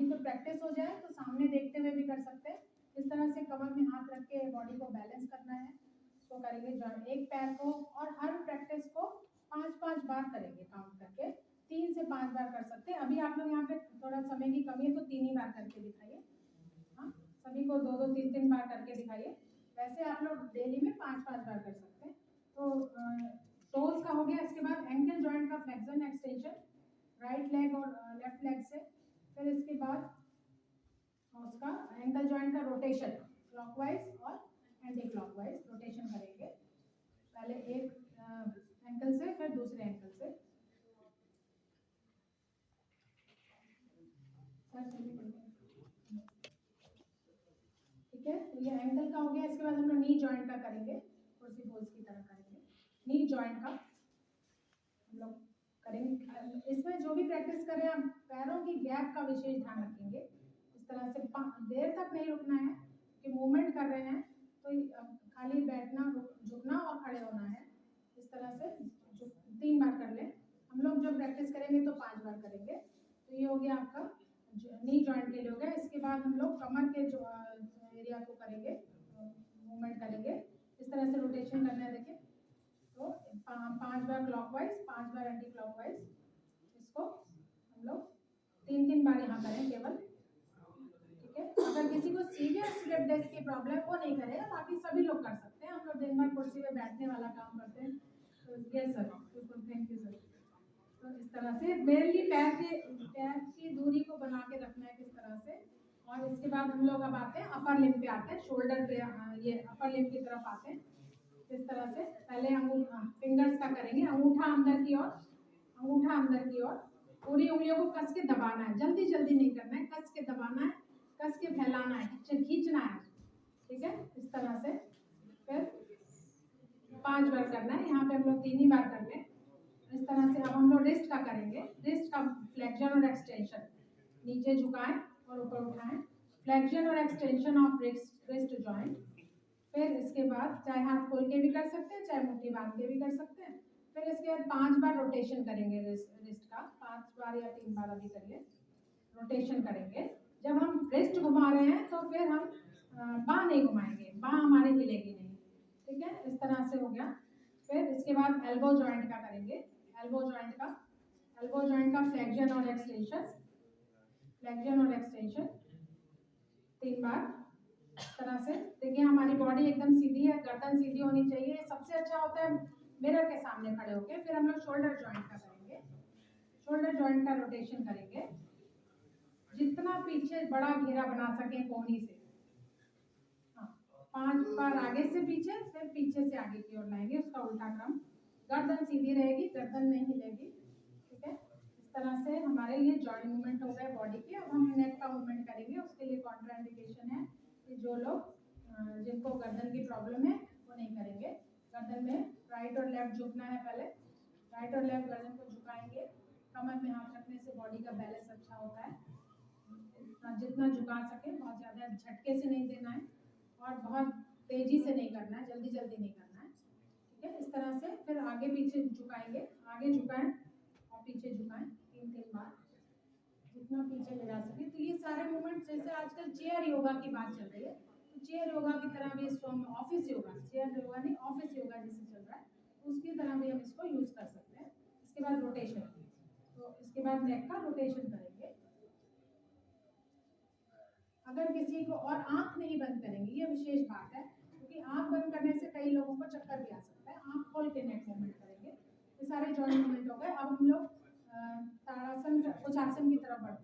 अभी तो प्रैक्टिस हो जाए तो सामने देखते हुए भी कर सकते हैं। इस तरह से कमर में हाथ रख के बॉडी को बैलेंस करना है, इसको करेंगे जॉइंट एक पैर को, और हर प्रैक्टिस को 5-5 बार करेंगे काउंट करके, 3 से 5 बार कर सकते हैं। अभी आप लोग यहाँ पे थोड़ा समय की कमी है तो 3 ही बार करके दिखाइए। हाँ, सभी को 2-2, 3-3 बार करके दिखाइए। वैसे आप लोग डेली में 5-5 बार कर सकते हैं। तो टोज का हो गया। इसके बाद एंकल जॉइंट का फ्लेक्शन एक्सटेंशन राइट लेग और लेफ्ट लेग से। फिर इसके बाद उसका एंकल जॉइंट का रोटेशन क्लॉकवाइज और एंटी क्लॉकवाइज रोटेशन करेंगे। पहले एक एंकल से फिर दूसरे एंकल से। ठीक है, तो ये एंकल का हो गया। इसके बाद हम लोग नी जॉइंट का करेंगे, कुर्सी पोज की तरह करेंगे। नी जॉइंट का हम लोग करेंगे। इसमें जो भी प्रैक्टिस करें आप पैरों की गैप का विशेष ध्यान रखेंगे। इस तरह से देर तक नहीं रुकना है कि मूवमेंट कर रहे हैं तो खाली बैठना, झुकना और खड़े होना है। इस तरह से 3 बार कर लें। हम लोग जब प्रैक्टिस करेंगे तो 5 बार करेंगे। तो ये हो गया आपका नी जॉइंट के लिए हो गया। इसके बाद हम लोग कमर के जो एरिया को करेंगे, मूवमेंट करेंगे। इस तरह से रोटेशन करना है। देखिए, तो 5 बार क्लॉकवाइज, 5 बार एंटी क्लॉकवाइज। इसको हम लोग 3-3 बार यहाँ करें केवल। ठीक है, अगर किसी को सीवियर स्लिप डिस्क की प्रॉब्लम वो नहीं करेगा, बाकी सभी लोग कर सकते हैं। हम लोग दिन भर कुर्सी में बैठने वाला काम करते हैं। तो यस सर, बिल्कुल, थैंक यू सर। तो इस तरह से मेनली पैर की दूरी को बना के रखना है किस तरह से। और इसके बाद हम लोग अब आते हैं अपर लिम्ब पे आते हैं, शोल्डर पे। ये अपर लिम्ब की तरफ आते हैं। इस तरह से पहले फिंगर्स का करेंगे। अंगूठा अंदर की ओर, अंगूठा अंदर की ओर, पूरी उंगलियों को कस के दबाना है। जल्दी जल्दी नहीं करना है, कस के दबाना है, कस के फैलाना है, खींचना है। ठीक है, इस तरह से फिर 5 बार करना है। यहाँ पे हम लोग 3 ही बार कर लें। इस तरह से अब हम लोग रिस्ट का करेंगे। रिस्ट का फ्लेक्शन और एक्सटेंशन, नीचे झुकाएं और ऊपर उठाएं। फ्लेक्शन और एक्सटेंशन ऑफ रिस्ट जॉइंट। फिर इसके बाद चाहे हाथ खोल के भी कर सकते हैं, चाहे मुट्ठी बांध के भी कर सकते हैं। फिर इसके बाद 5 बार रोटेशन करेंगे रिस्ट का, 5 बार या 3 बार अभी करिए, रोटेशन करेंगे। जब हम रिस्ट घुमा रहे हैं तो फिर हम बाँह नहीं घुमाएंगे, बाँह हमारी हिलेगी नहीं। ठीक है, इस तरह से हो गया। फिर इसके बाद एल्बो जॉइंट का करेंगे। एल्बो जॉइंट का फ्लेक्शन और एक्सटेंशन, फ्लेक्शन और एक्सटेंशन 3 बार। इस तरह से देखिए, हमारी बॉडी एकदम सीधी है, गर्दन सीधी होनी चाहिए। सबसे अच्छा होता है मिरर के सामने खड़े होके। फिर हम लोग शोल्डर जॉइंट का करेंगे। शोल्डर जॉइंट का रोटेशन करेंगे, जितना पीछे बड़ा घेरा बना सके कोहनी से। हाँ, 5 बार आगे से पीछे, फिर पीछे से आगे की ओर लाएंगे, उसका उल्टा क्रम। गर्दन सीधी रहेगी, गर्दन नहीं हिलेगी। ठीक है, इस तरह से हमारे ये जॉइंट मूवमेंट हो गए बॉडी के। अब हम नेक का मूवमेंट करेंगे। उसके लिए कॉन्ट्राइंडिकेशन है कि जो लोग जिनको गर्दन की प्रॉब्लम है वो नहीं करेंगे। गर्दन में राइट और लेफ्ट झुकना है। पहले राइट और लेफ्ट गर्दन को झुकाएंगे। कमर में हाथ रखने से बॉडी का बैलेंस अच्छा होता है। जितना झुका सके, बहुत ज़्यादा झटके से नहीं देना है और बहुत तेजी से नहीं करना है, जल्दी जल्दी नहीं करना है। ठीक है, इस तरह से फिर आगे पीछे झुकाएंगे। आगे झुकाएं और पीछे झुकाएं 3-3 बार, जितना पीछे ले जा सके। तो ये सारे मूवमेंट, जैसे आजकल चेयर योगा की बात चल रही है, तो चेयर योगा की तरह भी इसको हम ऑफिस योगा, चेयर योगा नहीं ऑफिस योगा जिसे चल रहा है, उसकी तरह भी हम इसको यूज कर सकते हैं। इसके बाद रोटेशन, तो इसके बाद नेक का रोटेशन करेंगे। अगर किसी को, और आंख नहीं बंद करेंगे, ये विशेष बात है, क्योंकि आंख बंद करने से कई लोगों को चक्कर भी आ सकता है। आंख खोल के नेक मूवमेंट करेंगे। ये सारे जॉइंट मूवमेंट हो गए। अब हम लोग ताड़ासन, कुछ आसन की तरफ बढ़ते हैं।